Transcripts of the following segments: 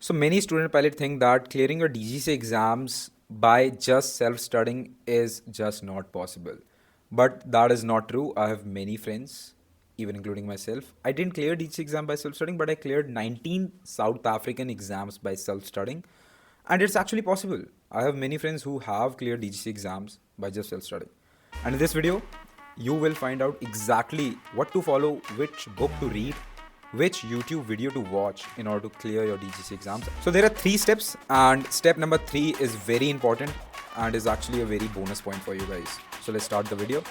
So many student pilot think that clearing your DGC exams by just self-studying is just not possible. But that is not true. I have many friends, even including myself. I didn't clear DGC exam by self-studying, but I cleared 19 South African exams by self-studying. And it's actually possible. I have many friends who have cleared DGC exams by just self-studying. And in this video, you will find out exactly what to follow, which book to read, which YouTube video to watch in order to clear your DGC exams. So there are 3 steps, and step number 3 is very important and is actually a very bonus point for you guys. So let's start the video.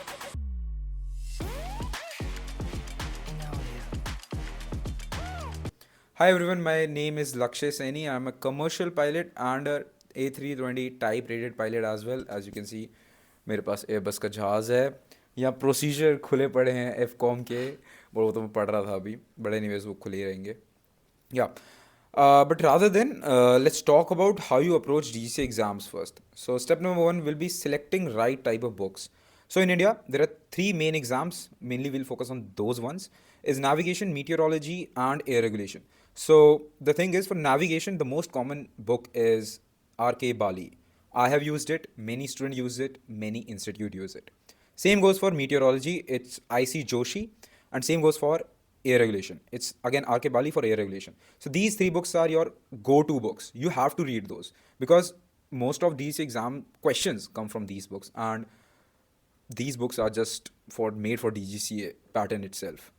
Hi everyone, my name is Lakshay Saini. I'm a commercial pilot and a A320 type rated pilot as well. As you can see, मेरे पास Airbus का जहाज़ है. यहाँ procedure खुले पड़े हैं एफकॉम के, वो तो मैं पढ़ रहा था अभी, बट एनीवेज वो खुले ही रहेंगे. But rather than let's talk about how you approach DGC exams first. So step number 1 will be selecting right type of books. So in India, there are 3 main exams. Mainly we'll focus on those ones. Is navigation, meteorology, and air regulation. So the thing is, for navigation, the most common book is RK Bali. I have used it, many students use it, many institute use it. Same goes for meteorology, it's IC Joshi, and same goes for air regulation. It's again RK Bali for air regulation. So these 3 books are your go-to books. You have to read those because most of these exam questions come from these books, and these books are just made for DGCA pattern itself.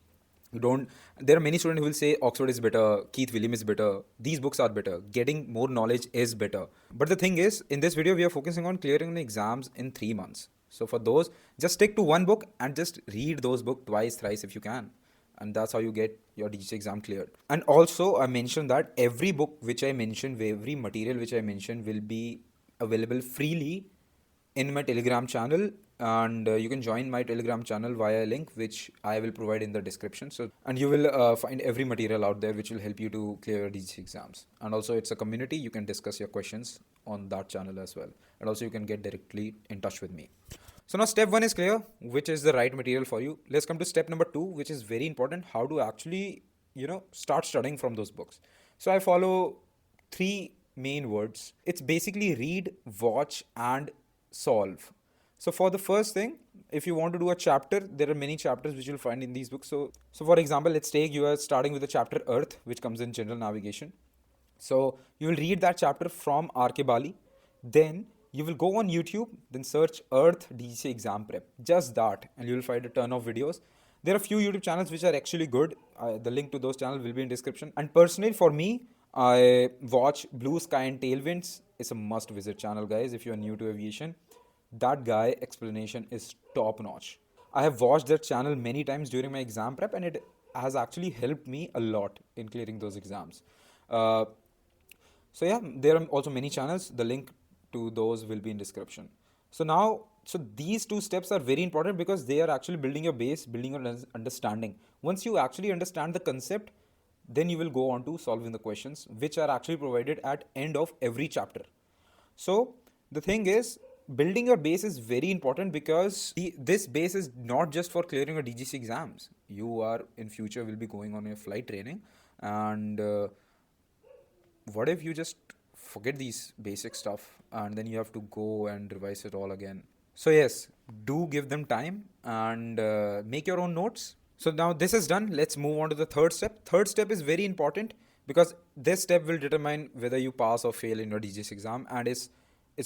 There are many students who will say Oxford is better, Keith William is better, these books are better, getting more knowledge is better. But the thing is, in this video we are focusing on clearing the exams in 3 months. So for those, just stick to one book and just read those books twice, thrice if you can. And that's how you get your DGC exam cleared. And also I mentioned that every book which I mentioned, every material which I mentioned will be available freely in my Telegram channel, and you can join my Telegram channel via a link which I will provide in the description. So, and you will find every material out there which will help you to clear your DGC exams. And also it's a community, you can discuss your questions on that channel as well. And also you can get directly in touch with me. So now step 1 is clear, which is the right material for you. Let's come to step number 2, which is very important, how to actually, start studying from those books. So I follow 3 main words. It's basically read, watch, and solve. So for the first thing, if you want to do a chapter, there are many chapters which you'll find in these books. So for example, let's take you are starting with the chapter Earth, which comes in general navigation. So you will read that chapter from RK Bali. Then you will go on YouTube, then search Earth DGC exam prep. Just that, and you will find a ton of videos. There are a few YouTube channels which are actually good. The link to those channels will be in description. And personally, for me, I watch Blue Sky and Tailwinds. It's a must visit channel, guys, if you are new to aviation. That guy explanation is top notch. I have watched that channel many times during my exam prep, and it has actually helped me a lot in clearing those exams. So yeah, there are also many channels. The link to those will be in description. So these 2 steps are very important because they are actually building your base, building your understanding. Once you actually understand the concept, then you will go on to solving the questions, which are actually provided at end of every chapter. So the thing is, building your base is very important because this base is not just for clearing your DGC exams. You are in future will be going on your flight training, and what if you just forget these basic stuff and then you have to go and revise it all again? So yes, do give them time and make your own notes. So now this is done. Let's move on to the third step. Third step is very important because this step will determine whether you pass or fail in your DGC exam, and it's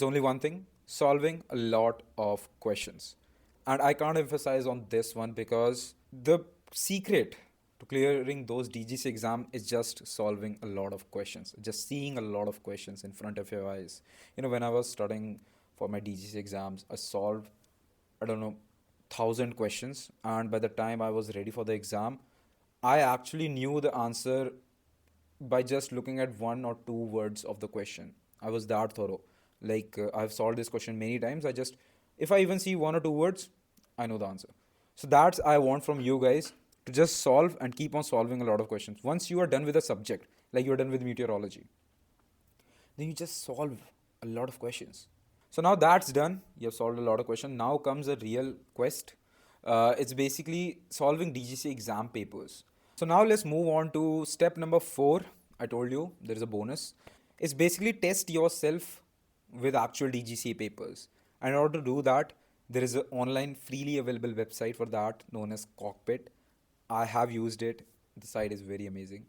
only one thing: solving a lot of questions. And I can't emphasize on this one because the secret to clearing those DGC exam is just solving a lot of questions, just seeing a lot of questions in front of your eyes. When I was studying for my DGC exams, I solved, 1,000 questions, and by the time I was ready for the exam, I actually knew the answer by just looking at 1 or 2 words of the question. I was that thorough. I've solved this question many times. If I even see 1 or 2 words, I know the answer. So that's I want from you guys, to just solve and keep on solving a lot of questions. Once you are done with a subject, like you're done with meteorology, then you just solve a lot of questions. So now that's done. You have solved a lot of questions. Now comes a real quest. It's basically solving DGC exam papers. So now let's move on to step number 4. I told you there is a bonus. It's basically test yourself with actual DGCA papers. And in order to do that, there is an online freely available website for that known as Cockpit. I have used it. The site is very amazing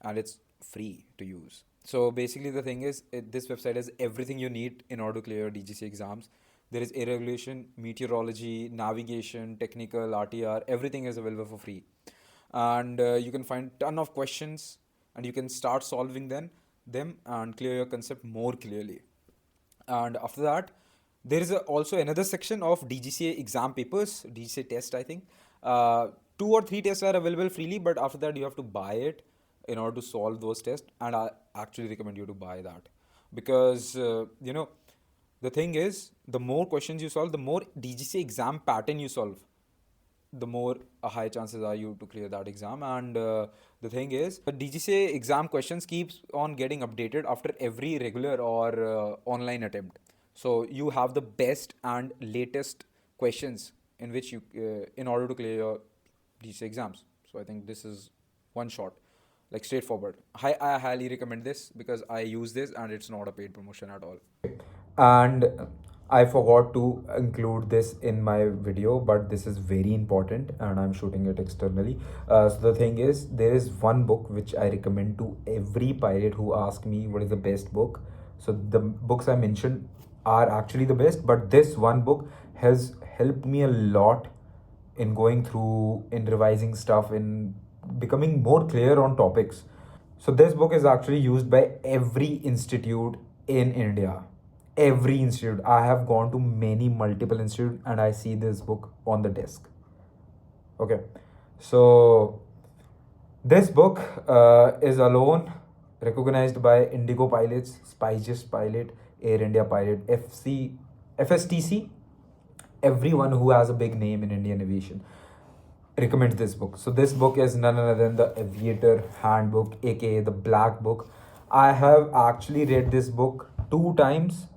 and it's free to use. So basically, the thing is, this website has everything you need in order to clear your DGC exams. There is air regulation, meteorology, navigation, technical, RTR, everything is available for free. And you can find ton of questions and you can start solving them and clear your concept more clearly. And after that, there is also another section of DGCA exam papers, DGCA test, I think. Two or three tests are available freely, but after that, you have to buy it in order to solve those tests. And I actually recommend you to buy that because, the thing is, the more questions you solve, the more DGCA exam pattern you solve, the more high chances are you to clear that exam. And the thing is, the DGCA exam questions keeps on getting updated after every regular or online attempt. So you have the best and latest questions in which you in order to clear your DGCA exams. So I think this is one shot, like straightforward. I highly recommend this because I use this and it's not a paid promotion at all. And I forgot to include this in my video, but this is very important and I'm shooting it externally. So the thing is, there is one book which I recommend to every pilot who asks me what is the best book. So the books I mentioned are actually the best, but this one book has helped me a lot in going through, in revising stuff, in becoming more clear on topics. So this book is actually used by every institute in India. Every institute. I have gone to many multiple institutes and I see this book on the desk. Okay. So this book is alone recognized by Indigo pilots, SpiceJet pilot, Air India pilot, FSTC, everyone who has a big name in Indian aviation recommends this book. So this book is none other than the Aviator Handbook, aka the Black Book. I have actually read this book 2 times,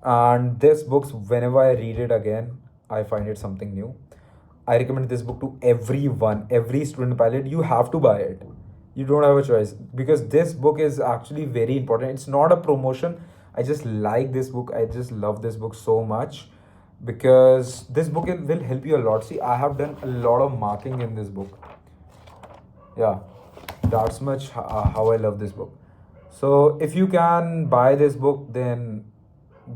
and this book, whenever I read it again, I find it something new. I recommend this book to everyone, every student pilot. You have to buy it. You don't have a choice because this book is actually very important. It's not a promotion. I just like this book. I just love this book so much because this book will help you a lot. See, I have done a lot of marking in this book. Yeah, that's much how I love this book. So if you can buy this book, then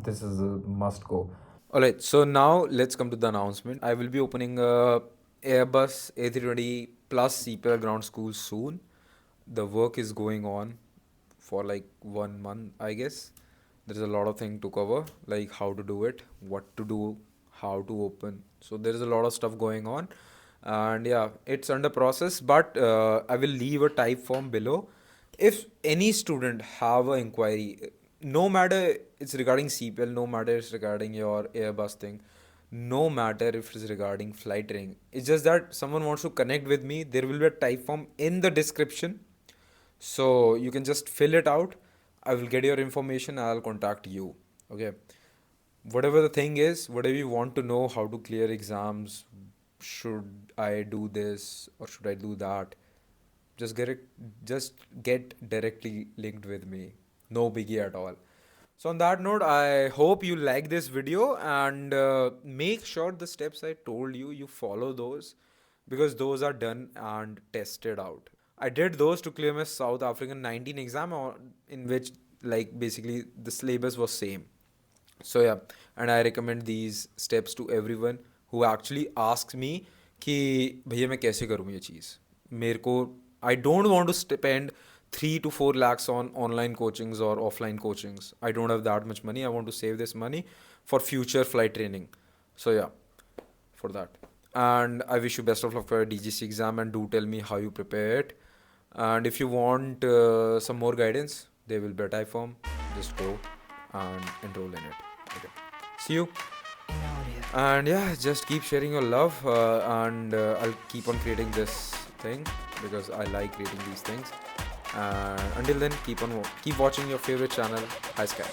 this is a must go. All right, so now let's come to the announcement. I will be opening a Airbus A320 plus CPL ground school soon. The work is going on for like 1 month, I guess. There's a lot of things to cover, like how to do it, what to do, how to open. So there's a lot of stuff going on, and yeah, it's under process. But I will leave a type form below. If any student have an inquiry, no matter it's regarding CPL, no matter it's regarding your Airbus thing, no matter if it's regarding flight training, it's just that someone wants to connect with me, there will be a type form in the description. So you can just fill it out. I will get your information. I'll contact you. Okay. Whatever the thing is, whatever you want to know, how to clear exams, should I do this or should I do that? Just get directly linked with me. No biggie at all. So on that note, I hope you like this video and make sure the steps I told you, you follow those because those are done and tested out. I did those to clear my South African 19 exam in which like basically the syllabus was same. So yeah, and I recommend these steps to everyone who actually asks me कि भैया मैं कैसे करूँ ये चीज़ मेरे को I don't want to spend 3 to 4 lakhs on online coachings or offline coachings. I don't have that much money. I want to save this money for future flight training. So yeah, for that. And I wish you best of luck for your DGC exam and do tell me how you prepare it. And if you want some more guidance, there will be a type form. Just go and enroll in it. Okay. See you. And yeah, just keep sharing your love and I'll keep on creating this thing because I like creating these things. And until then, keep watching your favorite channel, High Sky.